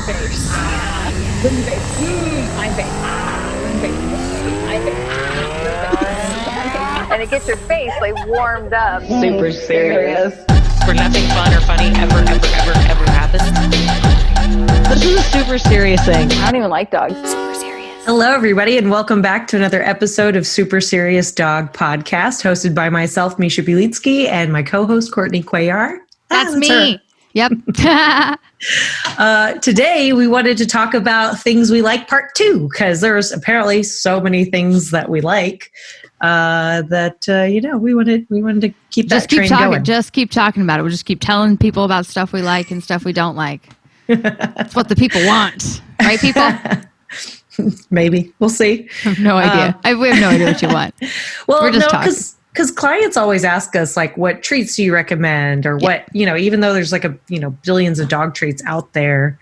Fine face. Good face. Fine face. Good face. Fine face. Fine face. And it gets your face like warmed up. Super serious. Where nothing fun or funny ever happens. This is a super serious thing. I don't even like dogs. Super serious. Hello, everybody, and welcome back to another episode of Super Serious Dog Podcast, hosted by myself, Misha Bielitsky, and my co-host, Courtney Cuellar. That's me. Her. Yep. Today, we wanted to talk about things we like part 2, because there's apparently so many things that we like we wanted to keep that train going. Just keep talking about it. We'll just keep telling people about stuff we like and stuff we don't like. That's what the people want. Right, people? Maybe. We'll see. I have no idea. We have no idea what you want. Well, We're just talking. Because clients always ask us, like, what treats do you recommend? Or what, even though there's billions of dog treats out there.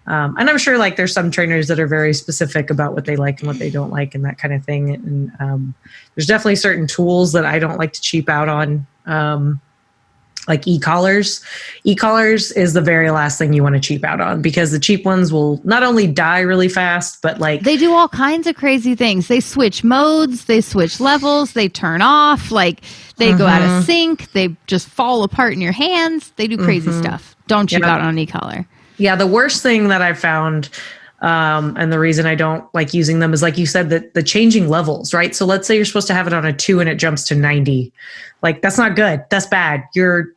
And I'm sure like there's some trainers that are very specific about what they like and what they don't like and that kind of thing. And there's definitely certain tools that I don't like to cheap out on, like e-collars. E-collars is the very last thing you want to cheap out on, because the cheap ones will not only die really fast, but like they do all kinds of crazy things. They switch modes, they switch levels, they turn off, like they go out of sync, they just fall apart in your hands. They do crazy stuff. Don't cheap out on an e-collar. Yeah, the worst thing that I've found, and the reason I don't like using them is, like you said, that the changing levels, right? So let's say you're supposed to have it on a 2 and it jumps to 90. Like, that's not good. That's bad. You're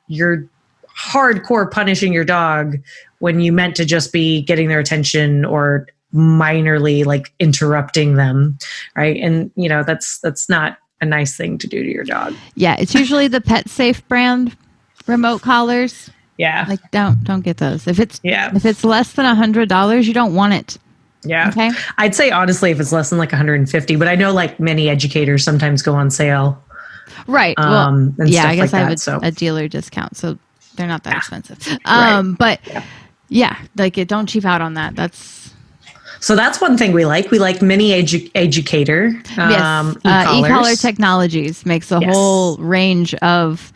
hardcore punishing your dog when you meant to just be getting their attention or minorly like interrupting them, right? And that's not a nice thing to do to your dog. Yeah, it's usually the Pet Safe brand remote collars. Yeah. Like don't get those. If it's less than $100, you don't want it. Yeah. Okay. I'd say honestly, if it's less than like 150, but I know like many educators sometimes go on sale. Right. Well, yeah, I guess like I have a dealer discount, so they're not that expensive. Right. But don't cheap out on that. So that's one thing we like. We like Mini Educator. Yes. E-collar Technologies makes a whole range of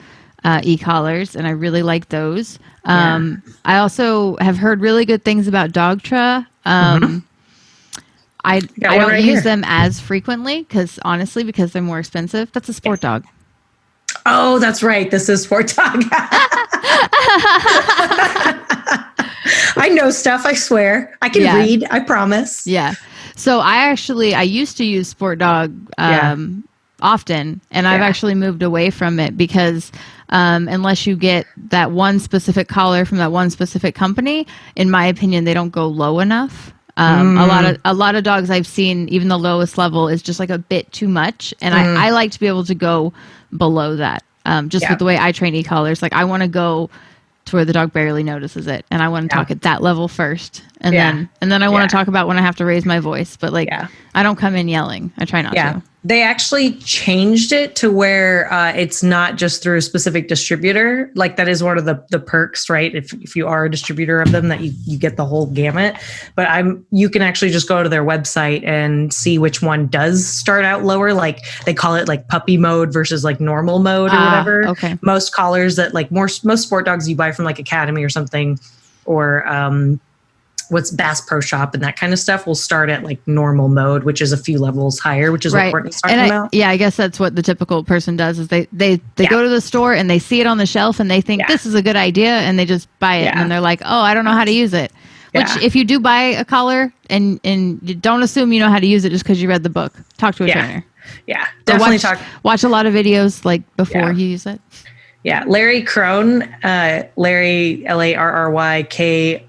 e-collars, and I really like those. I also have heard really good things about Dogtra. I don't use them as frequently because they're more expensive. That's a sport dog. Oh, that's right. This is sport dog. I know stuff. I swear. I can read. I promise. Yeah. So I used to use sport dog often, and I've actually moved away from it because unless you get that one specific collar from that one specific company, in my opinion, they don't go low enough. A lot of dogs I've seen, even the lowest level is just like a bit too much. And I like to be able to go below that. With the way I train e-collars, like I want to go to where the dog barely notices it. And I want to talk at that level first. And then I want to talk about when I have to raise my voice, but I don't come in yelling. I try not to. They actually changed it to where it's not just through a specific distributor. Like that is one of the perks, right? If you are a distributor of them, that you get the whole gamut. But you can actually just go to their website and see which one does start out lower. Like they call it like puppy mode versus like normal mode or whatever. Okay. Most collars that like most sport dogs you buy from like Academy or something, or what's Bass Pro Shop and that kind of stuff will start at like normal mode, which is a few levels higher, which is what Courtney's talking about. Yeah, I guess that's what the typical person does is they go to the store and they see it on the shelf and they think this is a good idea and they just buy it and they're like, oh, I don't know how to use it. Which if you do buy a collar and you don't assume you know how to use it just because you read the book, talk to a trainer. Yeah, definitely watch a lot of videos like before you use it. Yeah, Larry Crone, Larry LARRYKROHN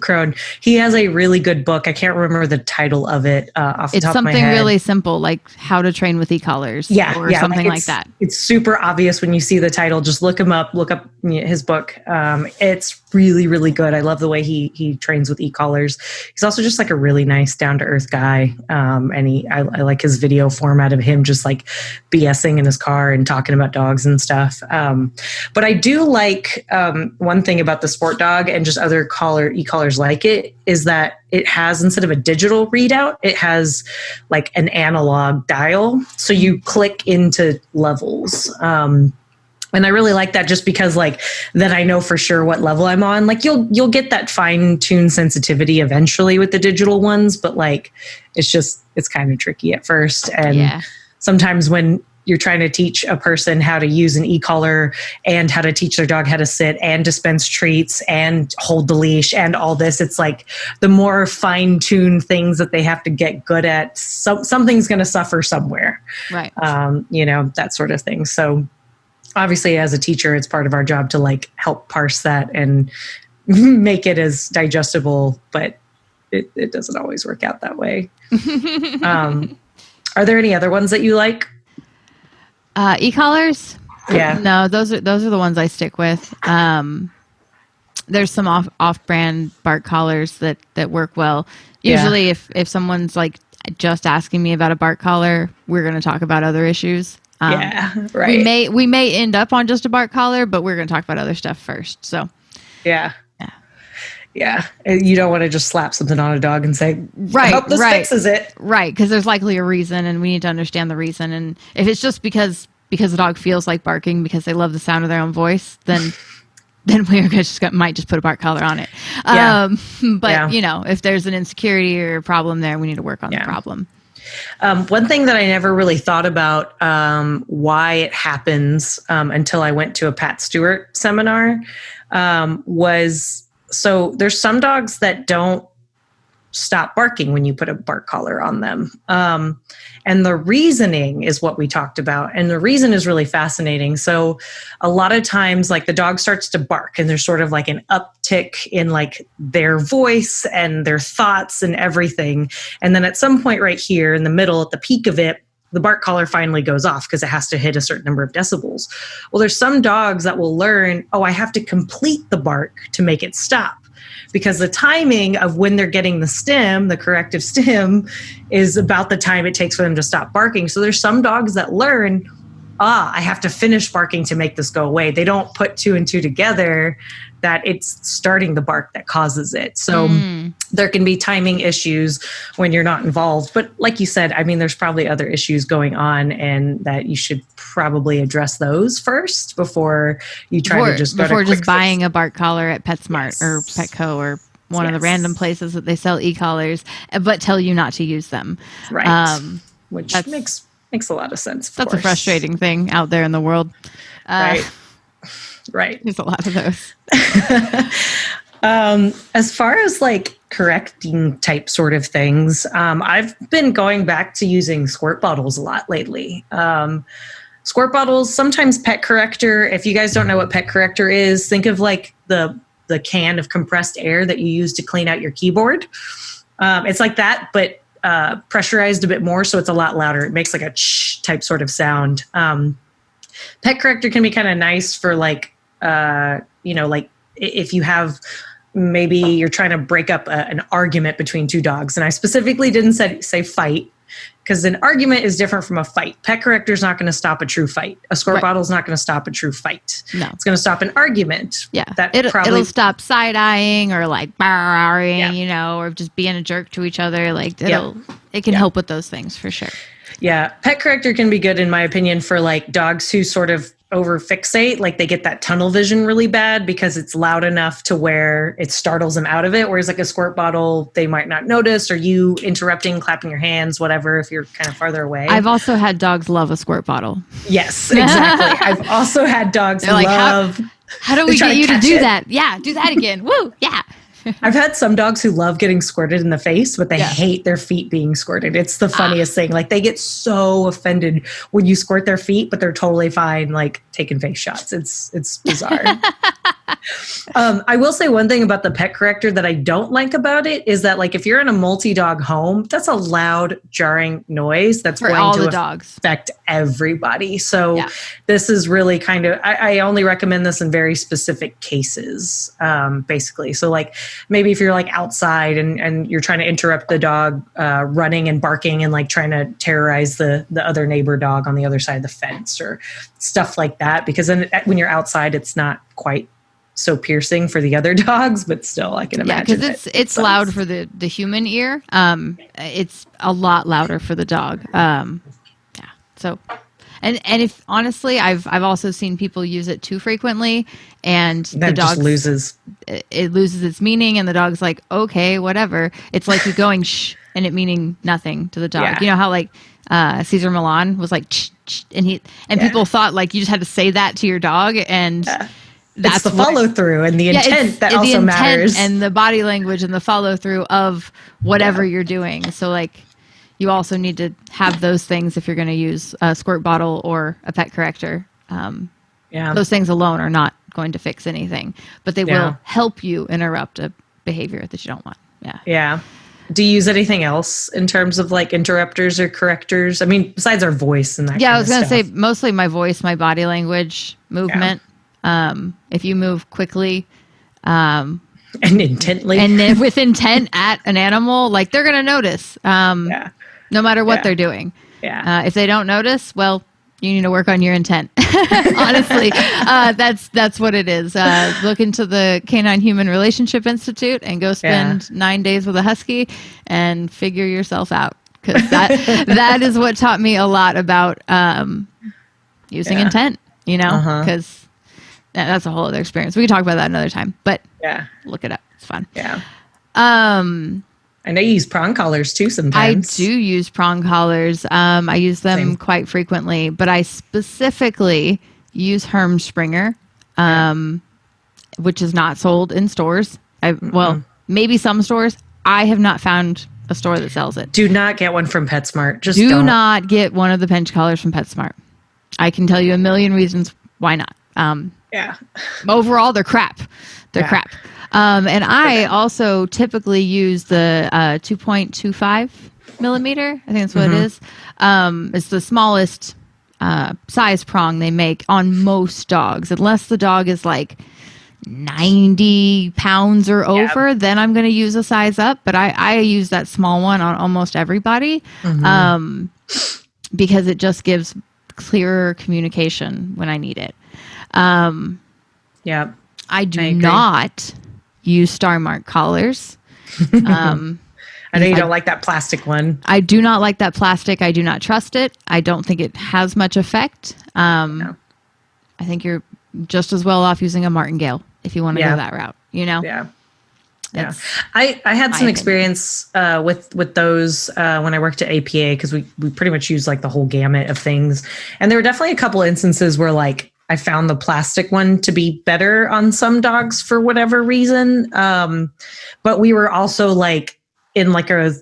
Crone. He has a really good book. I can't remember the title of it off the top of my head. It's something really simple, like how to train with e-collars or something like that. It's super obvious when you see the title. Just look him up, look up his book. It's really, really good. I love the way he trains with e-collars. He's also just like a really nice, down-to-earth guy. And I like his video format of him just like BSing in his car and talking about dogs and stuff. But I do like one thing about the sport dog and just other e-collars like it is that it has, instead of a digital readout, it has like an analog dial. So you click into levels. And I really like that just because like then I know for sure what level I'm on. Like you'll get that fine-tuned sensitivity eventually with the digital ones, but like it's kind of tricky at first. And sometimes when you're trying to teach a person how to use an e-collar and how to teach their dog how to sit and dispense treats and hold the leash and all this, it's like the more fine-tuned things that they have to get good at, something's going to suffer somewhere. Right. That sort of thing. So obviously as a teacher, it's part of our job to like help parse that and make it as digestible, but it doesn't always work out that way. Are there any other ones that you like? E-collars? Yeah. No, those are the ones I stick with. There's some off-brand bark collars that work well. Usually if someone's like just asking me about a bark collar, we're going to talk about other issues. Right. We may end up on just a bark collar, but we're going to talk about other stuff first. So yeah. You don't want to just slap something on a dog and say, I hope this fixes it. Right, because there's likely a reason, and we need to understand the reason. And if it's just because the dog feels like barking because they love the sound of their own voice, then we might just put a bark collar on it. But if there's an insecurity or a problem there, we need to work on the problem. One thing that I never really thought about why it happens until I went to a Pat Stewart seminar was... So there's some dogs that don't stop barking when you put a bark collar on them. And the reasoning is what we talked about. And the reason is really fascinating. So a lot of times like the dog starts to bark and there's sort of like an uptick in like their voice and their thoughts and everything. And then at some point right here in the middle, at the peak of it, the bark collar finally goes off because it has to hit a certain number of decibels. Well, there's some dogs that will learn, I have to complete the bark to make it stop. Because the timing of when they're getting the stim, the corrective stim, is about the time it takes for them to stop barking. So there's some dogs that learn, I have to finish barking to make this go away. They don't put two and two together that it's starting the bark that causes it. So there can be timing issues when you're not involved. But like you said, I mean, there's probably other issues going on and that you should probably address those first before you try to just go before to just buying a bark collar at PetSmart or Petco or one of the random places that they sell e-collars, but tell you not to use them. Right. Which makes a lot of sense. That's a frustrating thing out there in the world. Right. There's a lot of those. As far as like correcting type sort of things, I've been going back to using squirt bottles a lot lately. Squirt bottles, sometimes pet corrector. If you guys don't know what pet corrector is, think of like the can of compressed air that you use to clean out your keyboard. It's like that, but pressurized a bit more, so it's a lot louder. It makes like a type sort of sound. Pet corrector can be kind of nice for like, like if you have, maybe you're trying to break up an argument between two dogs. And I specifically didn't say fight, because an argument is different from a fight. Pet corrector is not going to stop a true fight. A squirt bottle is not going to stop a true fight. No. It's going to stop an argument. Yeah. It'll stop side-eyeing or like barring, or just being a jerk to each other. Like it can help with those things for sure. Yeah. Pet corrector can be good, in my opinion, for like dogs who sort of over fixate, like they get that tunnel vision really bad because it's loud enough to where it startles them out of it. Whereas like a squirt bottle, they might not notice, or you interrupting, clapping your hands, whatever, if you're kind of farther away. I've also had dogs love a squirt bottle. Yes, exactly. I've also had dogs like, love. How do we get you to do that? Yeah, do that again. Woo, yeah. I've had some dogs who love getting squirted in the face, but they hate their feet being squirted. It's the funniest thing. Like they get so offended when you squirt their feet, but they're totally fine, like taking face shots. It's bizarre. I will say one thing about the pet corrector that I don't like about it is that like if you're in a multi-dog home, that's a loud, jarring noise that's for going all to the dogs. Affect everybody. So this is really kind of, I only recommend this in very specific cases, basically. So like maybe if you're like outside and you're trying to interrupt the dog running and barking and like trying to terrorize the other neighbor dog on the other side of the fence or stuff like that, because then when you're outside, it's not quite so piercing for the other dogs, but still I can imagine. Because it's loud for the human ear. It's a lot louder for the dog. So And if honestly, I've also seen people use it too frequently, and That the dog just loses. it loses its meaning, and the dog's like, okay, whatever. It's like you going shh and it meaning nothing to the dog. Yeah. You know how like Caesar Milan was like shh, shh, and people thought like you just had to say that to your dog, and That's the follow through and the intent that also matters, and the body language and the follow through of whatever you're doing. So like, you also need to have those things if you're going to use a squirt bottle or a pet corrector. Those things alone are not going to fix anything, but they will help you interrupt a behavior that you don't want. Yeah. Do you use anything else in terms of like interrupters or correctors? I mean, besides our voice and that. Yeah, I was going to say mostly my voice, my body language, movement. If you move quickly, and intently, and with intent at an animal, like they're going to notice, no matter what they're doing. If they don't notice, well, you need to work on your intent. Honestly, that's what it is. Look into the Canine Human Relationship Institute and go spend 9 days with a husky and figure yourself out. Because that is what taught me a lot about using intent, you know, because that's a whole other experience. We can talk about that another time, but look it up. It's fun. I know you use prong collars too sometimes. I do use prong collars. I use them quite frequently, but I specifically use Hermspringer, which is not sold in stores. Well, maybe some stores. I have not found a store that sells it. Do not get one from PetSmart. Just do don't. not get one of the pinch collars from PetSmart. I can tell you a million reasons why not. Overall, they're crap. They're crap. And I also typically use the 2.25 millimeter. I think that's what it is. It's the smallest size prong they make on most dogs. Unless the dog is like 90 pounds or over, then I'm going to use a size up. But I use that small one on almost everybody because it just gives clearer communication when I need it. I do not use Star Mark collars. I know you don't like that plastic one. I do not like that plastic. I do not trust it. I don't think it has much effect. I think you're just as well off using a martingale if you want to go that route, you know? I had some experience with those when I worked at APA because we pretty much use like the whole gamut of things. And there were definitely a couple of instances where like I found the plastic one to be better on some dogs for whatever reason. But we were also like in like a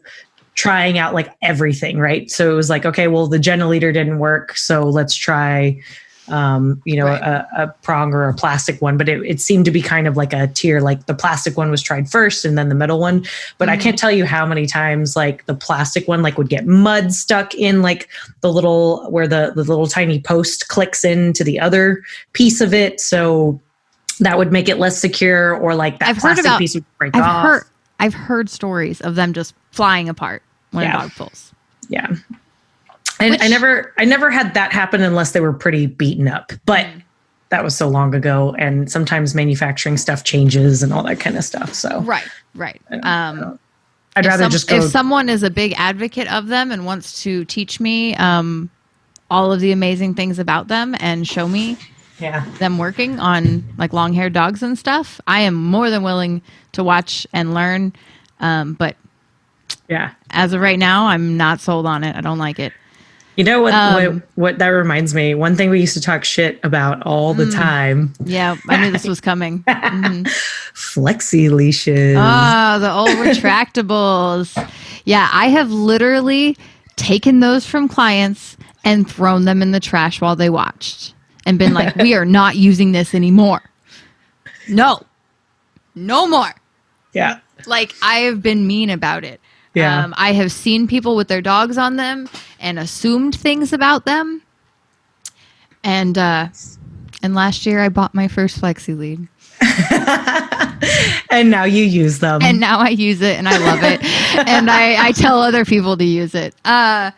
trying out like everything, right? So it was like, okay, well, the Geneleader didn't work. So let's try, a prong or a plastic one. But it seemed to be kind of like a tier, like the plastic one was tried first and then the metal one. But I can't tell you how many times like the plastic one like would get mud stuck in like the little, where the little tiny post clicks into the other piece of it. So that would make it less secure, or like that plastic piece would break off. I've heard stories of them just flying apart when a dog pulls. Yeah. And I never had that happen unless they were pretty beaten up, but that was so long ago. And sometimes manufacturing stuff changes and all that kind of stuff. So right. I'd rather just go. If someone is a big advocate of them and wants to teach me all of the amazing things about them and show me them working on like long-haired dogs and stuff, I am more than willing to watch and learn. But as of right now, I'm not sold on it. I don't like it. You know what that reminds me? One thing we used to talk shit about all the time. Yeah, I knew this was coming. Flexi leashes. Oh, the old retractables. Yeah, I have literally taken those from clients and thrown them in the trash while they watched and been like, we are not using this anymore. No more. Yeah. Like, I have been mean about it. Yeah. I have seen people with their dogs on them and assumed things about them. And last year I bought my first Flexi Lead. And now you use them. And now I use it and I love it. And I tell other people to use it. I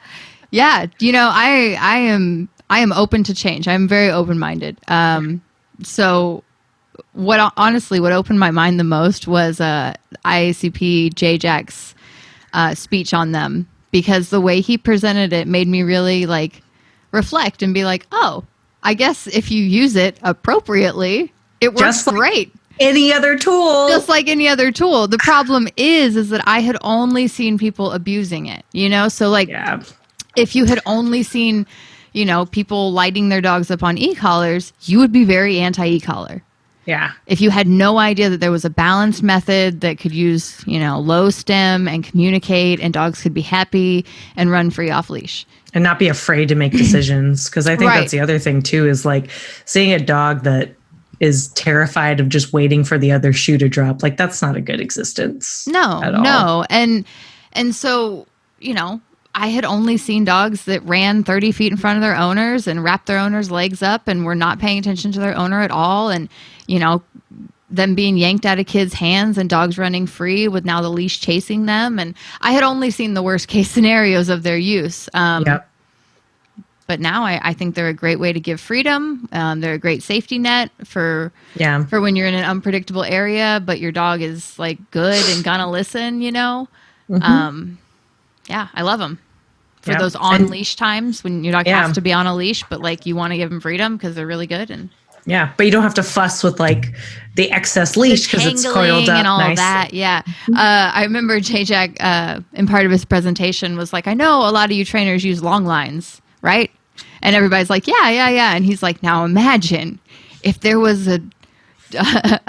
am open to change. I'm very open-minded. So what opened my mind the most was IACP J-Jack's speech on them, because the way he presented it made me really like reflect and be like, oh, I guess if you use it appropriately, it works Just like great. any other tool. Just like any other tool. The problem is that I had only seen people abusing it, So like, if you had only seen, people lighting their dogs up on e-collars, you would be very anti-e-collar. Yeah. If you had no idea that there was a balanced method that could use, low stem and communicate, and dogs could be happy and run free off leash. And not be afraid to make decisions. Because I think Right. that's the other thing too, is like seeing a dog that is terrified of just waiting for the other shoe to drop. Like, that's not a good existence. No. And so, I had only seen dogs that ran 30 feet in front of their owners and wrapped their owner's legs up and were not paying attention to their owner at all. And, them being yanked out of kids' hands and dogs running free with now the leash chasing them. And I had only seen the worst case scenarios of their use. But now I think they're a great way to give freedom. They're a great safety net for when you're in an unpredictable area, but your dog is like good and gonna listen, Mm-hmm. I love them for those on leash times when your dog has to be on a leash, but like you want to give them freedom because they're really good. And but you don't have to fuss with like the excess leash because it's coiled up and all nice. Of that. Yeah. I remember J-Jack in part of his presentation was like, I know a lot of you trainers use long lines, right? And everybody's like, yeah. And he's like, now imagine if there was a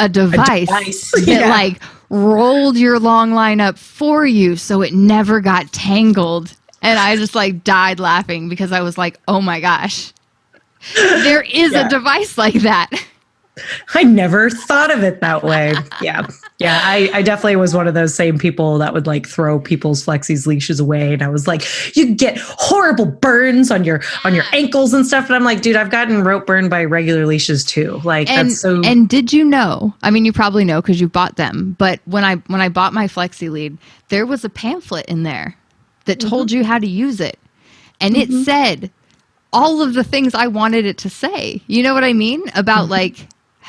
device that like rolled your long line up for you so it never got tangled. And I just like died laughing because I was like, oh my gosh, there is a device like that. I never thought of it that way. I definitely was one of those same people that would like throw people's Flexi's leashes away, and I was like, you get horrible burns on your ankles and stuff. And I'm like, dude, I've gotten rope burned by regular leashes too. Like, that's so. And did you know? I mean, you probably know because you bought them. But when I bought my Flexi Lead, there was a pamphlet in there that told you how to use it, and it said all of the things I wanted it to say. You know what I mean? About like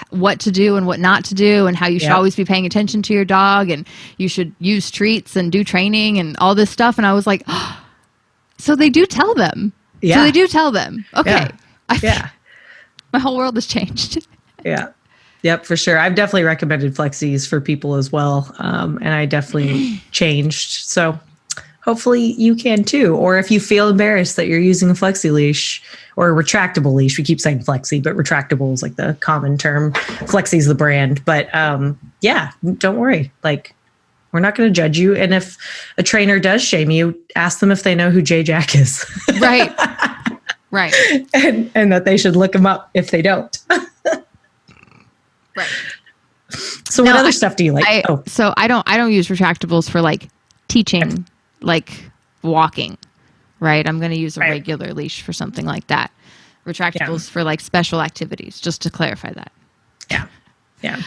what to do and what not to do, and how you should always be paying attention to your dog, and you should use treats and do training and all this stuff. And I was like, oh, so they do tell them. Yeah. So they do tell them. Okay. My whole world has changed. Yep, for sure. I've definitely recommended Flexis for people as well. And I definitely changed. So hopefully you can too. Or if you feel embarrassed that you're using a Flexi leash or a retractable leash, we keep saying Flexi, but retractable is like the common term. Flexi is the brand. But don't worry. Like, we're not going to judge you. And if a trainer does shame you, ask them if they know who J-Jack is. Right. Right. And that they should look him up if they don't. Right. So what other stuff do you like? So I don't use retractables for like teaching, like walking, right? I'm going to use a regular leash for something like that. Retractables for like special activities, just to clarify that. Yeah.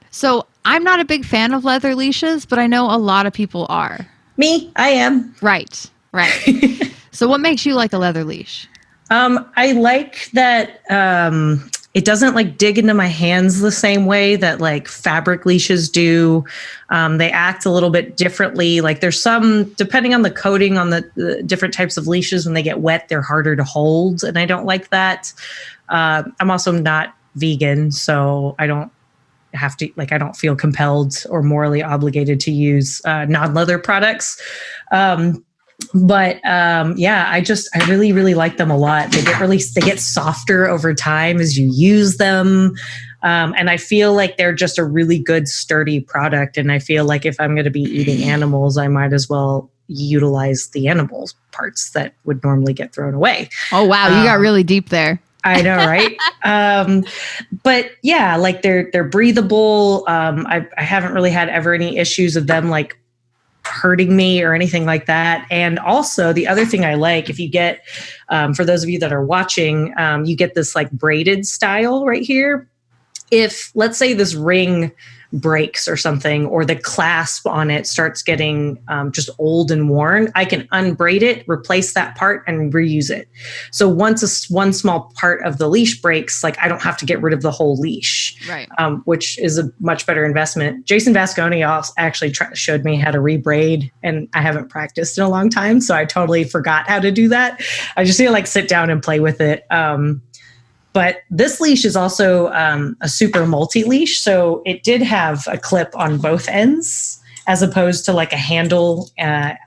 So I'm not a big fan of leather leashes, but I know a lot of people are. Me, I am. Right. So what makes you like a leather leash? I like that it doesn't like dig into my hands the same way that like fabric leashes do. They act a little bit differently. Like there's some, depending on the coating on the different types of leashes, when they get wet, they're harder to hold. And I don't like that. I'm also not vegan, so I don't have to, like, I don't feel compelled or morally obligated to use non-leather products. But I really, really like them a lot. They get softer over time as you use them. And I feel like they're just a really good, sturdy product. And I feel like if I'm going to be eating animals, I might as well utilize the animals parts that would normally get thrown away. Oh, wow. You got really deep there. I know, right? But yeah, like they're breathable. I haven't really had ever any issues of them like hurting me or anything like that. And also the other thing I like, if you get, for those of you that are watching, you get this like braided style right here. If let's say this ring breaks or something, or the clasp on it starts getting just old and worn, I can unbraid it, replace that part, and reuse it. So once one small part of the leash breaks, like I don't have to get rid of the whole leash, Right. Which is a much better investment. Jason Vasconi also actually showed me how to rebraid, and I haven't practiced in a long time, so I totally forgot how to do that. I just need to like sit down and play with it. But this leash is also a super multi-leash. So it did have a clip on both ends as opposed to like a handle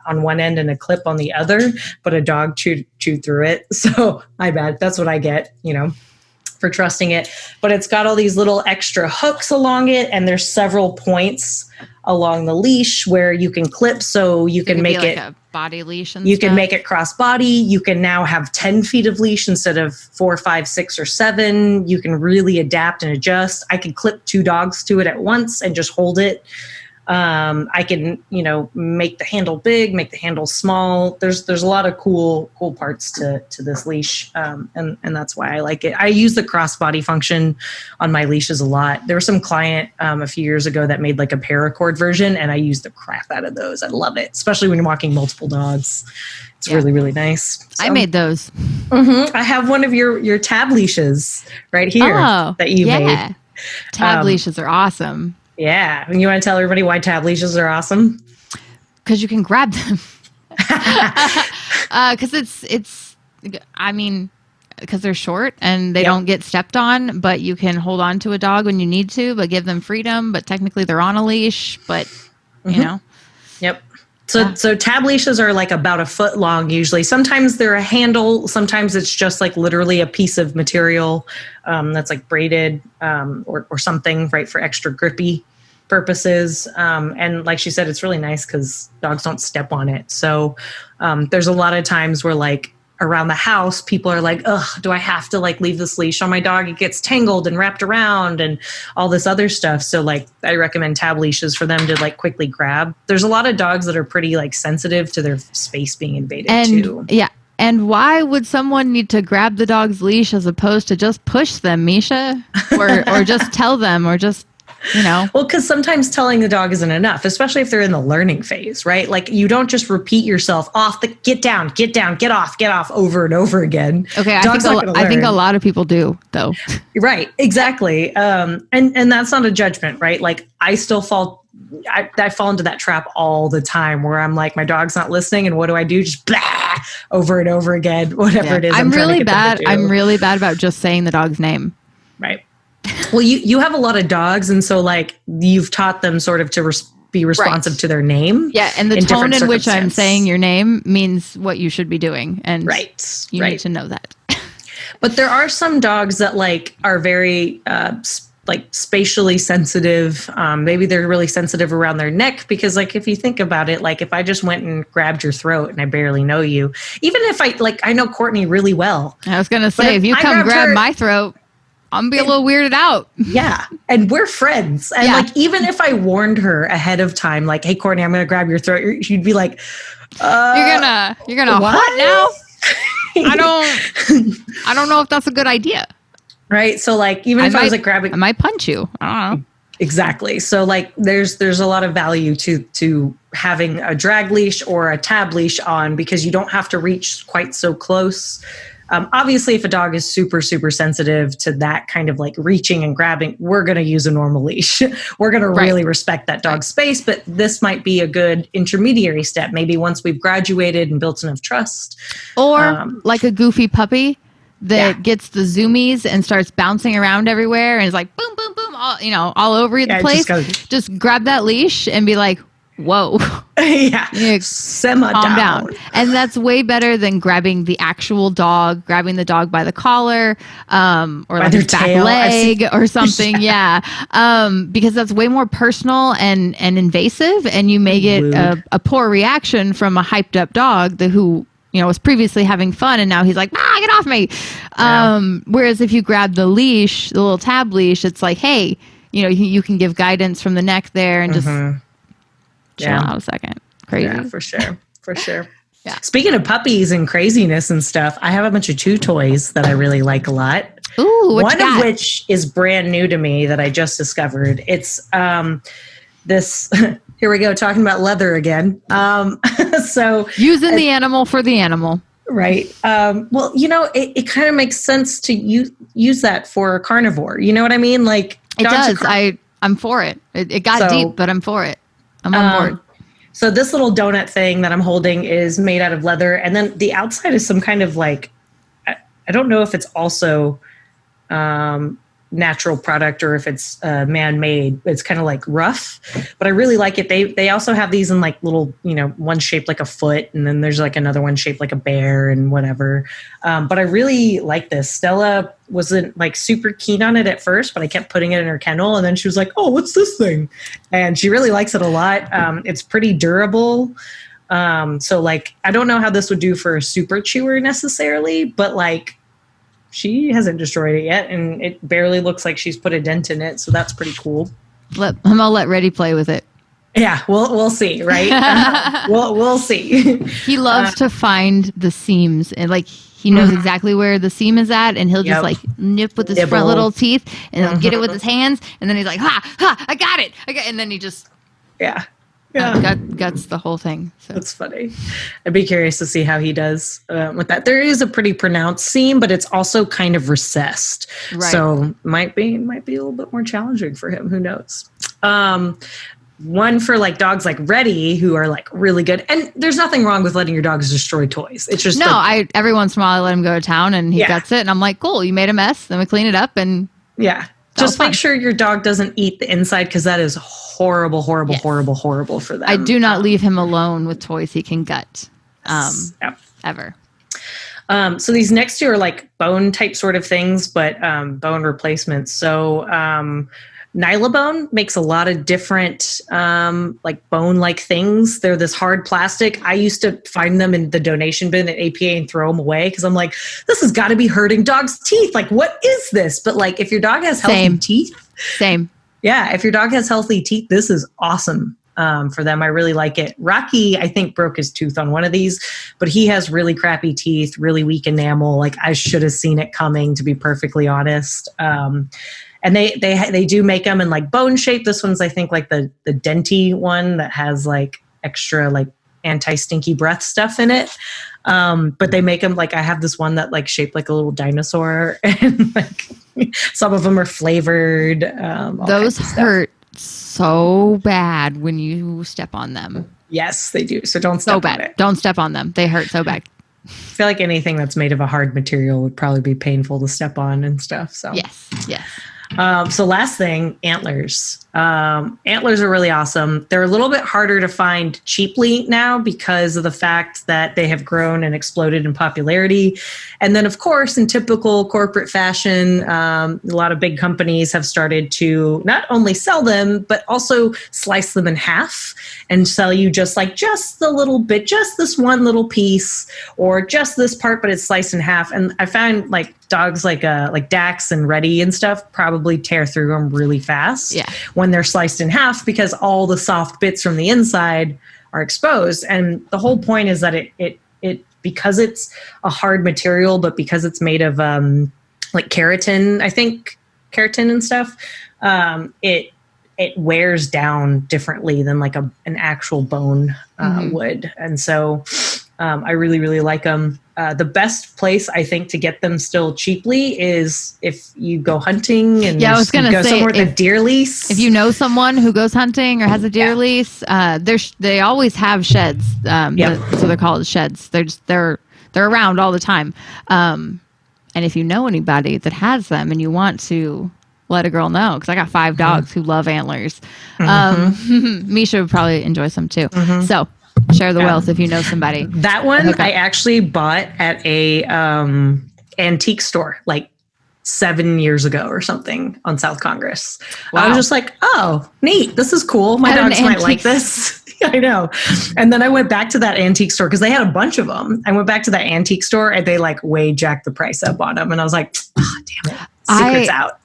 on one end and a clip on the other, but a dog chewed through it. So my bad. That's what I get, for trusting it. But it's got all these little extra hooks along it, and there's several points along the leash where you can clip, so you can make it like a body leash and you stuff. can make it cross body. You can now have 10 feet of leash instead of 4, 5, 6, or 7. You can really adapt and adjust. I can clip 2 dogs to it at once and just hold it. I can, make the handle big, make the handle small. There's a lot of cool parts to this leash. And that's why I like it. I use the crossbody function on my leashes a lot. There was some client a few years ago that made like a paracord version, and I use the crap out of those. I love it, especially when you're walking multiple dogs. It's really, really nice. So, I made those. I have one of your tab leashes right here that you made. Tab leashes are awesome. Yeah. And you want to tell everybody why tab leashes are awesome? Because you can grab them. Because because they're short and they don't get stepped on, but you can hold on to a dog when you need to, but give them freedom. But technically they're on a leash, but Yep. So tab leashes are like about a foot long usually. Sometimes they're a handle. Sometimes it's just like literally a piece of material that's like braided or something, right, for extra grippy purposes. And like she said, it's really nice because dogs don't step on it. So there's a lot of times where like around the house, people are like, ugh, do I have to like leave this leash on my dog? It gets tangled and wrapped around and all this other stuff. So like I recommend tab leashes for them to like quickly grab. There's a lot of dogs that are pretty like sensitive to their space being invaded too. Yeah. And why would someone need to grab the dog's leash as opposed to just push them, Misha? Or just tell them, or just, Well, because sometimes telling the dog isn't enough, especially if they're in the learning phase, right? Like you don't just repeat yourself get down, get off over and over again. Okay, I think a lot of people do, though. Right, exactly. And that's not a judgment, right? Like I still fall into that trap all the time where I'm like, my dog's not listening, and what do? Just blah over and over again, whatever it is. I'm really bad about just saying the dog's name. Right. Well, you have a lot of dogs, and so like you've taught them sort of to be responsive to their name. Yeah, and the tone in which I'm saying your name means what you should be doing, and you need to know that. But there are some dogs that like are very like spatially sensitive. Maybe they're really sensitive around their neck because like if you think about it, like if I just went and grabbed your throat and I barely know you, even if I know Courtney really well. I was gonna say if you come grab my throat, I'm gonna be a little weirded out. Yeah. And we're friends. And like, even if I warned her ahead of time, like, hey, Courtney, I'm going to grab your throat. She'd be like, you're gonna what now? I don't know if that's a good idea. Right. So like, even if I was like grabbing, I might punch you. I don't know. Exactly. So like, there's a lot of value to having a drag leash or a tab leash on because you don't have to reach quite so close. Obviously, if a dog is super, super sensitive to that kind of like reaching and grabbing, we're going to use a normal leash. We're going to really respect that dog's space, but this might be a good intermediary step. Maybe once we've graduated and built enough trust. Or like a goofy puppy that gets the zoomies and starts bouncing around everywhere and is like, boom, boom, boom, all over the place. Just grab that leash and be like, whoa. Simmer down. And that's way better than grabbing the actual dog, grabbing the dog by the collar, or like his back leg or something. Because that's way more personal and invasive, and you may get a poor reaction from a hyped up dog who was previously having fun, and now he's like, get off me. Whereas if you grab the leash, the little tab leash, it's like, hey, you can give guidance from the neck there and just chill out a second. Crazy. Yeah, for sure. Yeah. Speaking of puppies and craziness and stuff, I have a bunch of chew toys that I really like a lot. Ooh, what you One of got? which is brand new to me that I just discovered. It's this. Here we go, talking about leather again. So Using the animal for the animal. right. Well, it kind of makes sense to use that for a carnivore. You know what I mean? Like It dogs does. I'm for it. It got So, deep, but I'm for it. I'm on board. So this little donut thing that I'm holding is made out of leather, and then the outside is some kind of like, I don't know if it's also natural product or if it's man-made. It's kind of like rough, but I really like it. They also have these in like little, one shaped like a foot, and then there's like another one shaped like a bear and whatever. But I really like this. Stella wasn't like super keen on it at first, but I kept putting it in her kennel, and then she was like, "Oh, what's this thing?" And she really likes it a lot. It's pretty durable. So like, I don't know how this would do for a super chewer necessarily, but like, she hasn't destroyed it yet, and it barely looks like she's put a dent in it, so that's pretty cool. I'm gonna let Reddy play with it. Yeah, we'll see, right? We'll see. He loves to find the seams, and like he knows exactly where the seam is at, and he'll just like nip with his front little teeth, and he'll get it with his hands, and then he's like, I got it, and then he just guts the whole thing. So. That's funny. I'd be curious to see how he does with that. There is a pretty pronounced seam, but it's also kind of recessed, right. So might be a little bit more challenging for him. Who knows? One for like dogs like Reddy, who are like really good. And there's nothing wrong with letting your dogs destroy toys. It's just every once in a while I let him go to town and he guts it, and I'm like, cool, you made a mess. Then we clean it up, and just make sure your dog doesn't eat the inside, because that is horrible for them. I do not leave him alone with toys he can gut. Ever. So these next two are like bone type sort of things, but bone replacements. So Nylabone makes a lot of different like bone-like things. They're this hard plastic. I used to find them in the donation bin at APA and throw them away because I'm like, this has got to be hurting dogs' teeth. Like, what is this? But like, if your dog has healthy teeth, if your dog has healthy teeth, this is awesome for them. I really like it. Rocky, I think, broke his tooth on one of these, but he has really crappy teeth, really weak enamel. Like, I should have seen it coming, to be perfectly honest. And they do make them in like bone shape. This one's, I think, like the Denti one that has like extra like anti-stinky breath stuff in it. But they make them like, I have this one that like shaped like a little dinosaur, and like some of them are flavored. Those hurt so bad when you step on them. Yes, they do. So don't step on it. Don't step on them. They hurt so bad. I feel like anything that's made of a hard material would probably be painful to step on and stuff. So yes. So last thing, antlers. Antlers are really awesome. They're a little bit harder to find cheaply now because of the fact that they have grown and exploded in popularity. And then, of course, in typical corporate fashion, a lot of big companies have started to not only sell them, but also slice them in half and sell you just the little bit, just this one little piece, or just this part, but it's sliced in half. And I find like dogs like Dax and Reddy and stuff probably tear through them really fast when they're sliced in half, because all the soft bits from the inside are exposed. And the whole point is that it because it's a hard material, but because it's made of like keratin, I think keratin and stuff, it wears down differently than like an actual bone would. And so I really, really like them. The best place, I think, to get them still cheaply is if you go hunting and I was gonna go say, somewhere with a deer lease. If you know someone who goes hunting or has a deer lease, they always have sheds. So they're called sheds. They're around all the time. And if you know anybody that has them and you want to let a girl know, because I got 5 dogs who love antlers. Misha would probably enjoy some too. So share the wealth if you know somebody. That one I actually bought at a antique store like 7 years ago or something on South Congress. Wow. I was just like, oh, neat. This is cool. My dogs might like this. I know. And then I went back to that antique store because they had a bunch of them. I went back to that antique store and they like way jacked the price up on them. And I was like, oh, damn it. Secret's out.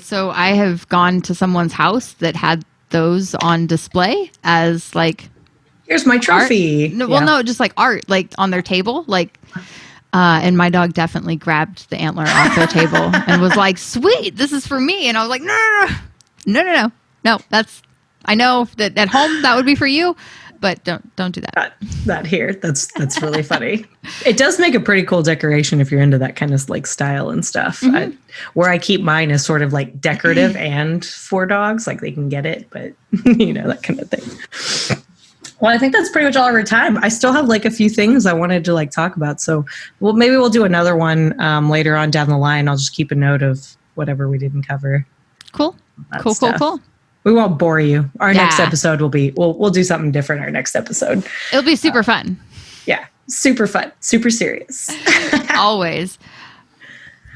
So I have gone to someone's house that had those on display as like, here's my trophy. No, just like art, like on their table. Like, And my dog definitely grabbed the antler off their table and was like, "Sweet, this is for me." And I was like, "No, that's, I know that at home that would be for you, but don't do that." Not here. That's really funny. It does make a pretty cool decoration if you're into that kind of like style and stuff. Mm-hmm. Where I keep mine is sort of like decorative and for dogs, like they can get it, but that kind of thing. Well, I think that's pretty much all of our time. I still have like a few things I wanted to like talk about. So maybe we'll do another one later on down the line. I'll just keep a note of whatever we didn't cover. Cool. Cool. We won't bore you. Our next episode will be, we'll do something different our next episode. It'll be super fun. Yeah. Super fun. Super serious. Always.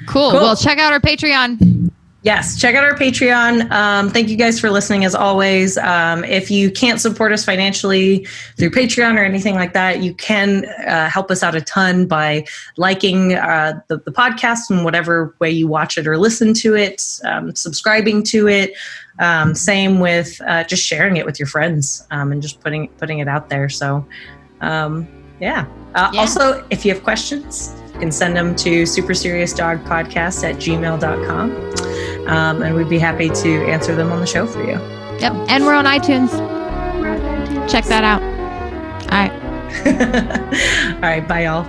Cool. Well, check out our Patreon. Yes, check out our Patreon. Thank you guys for listening as always. If you can't support us financially through Patreon or anything like that, you can help us out a ton by liking the podcast in whatever way you watch it or listen to it, subscribing to it. Same with just sharing it with your friends and just putting it out there. So, Also, if you have questions, you can send them to superseriousdogpodcast@gmail.com. And we'd be happy to answer them on the show for you. Yep. And we're on iTunes. Check that out. All right. All right. Bye, y'all.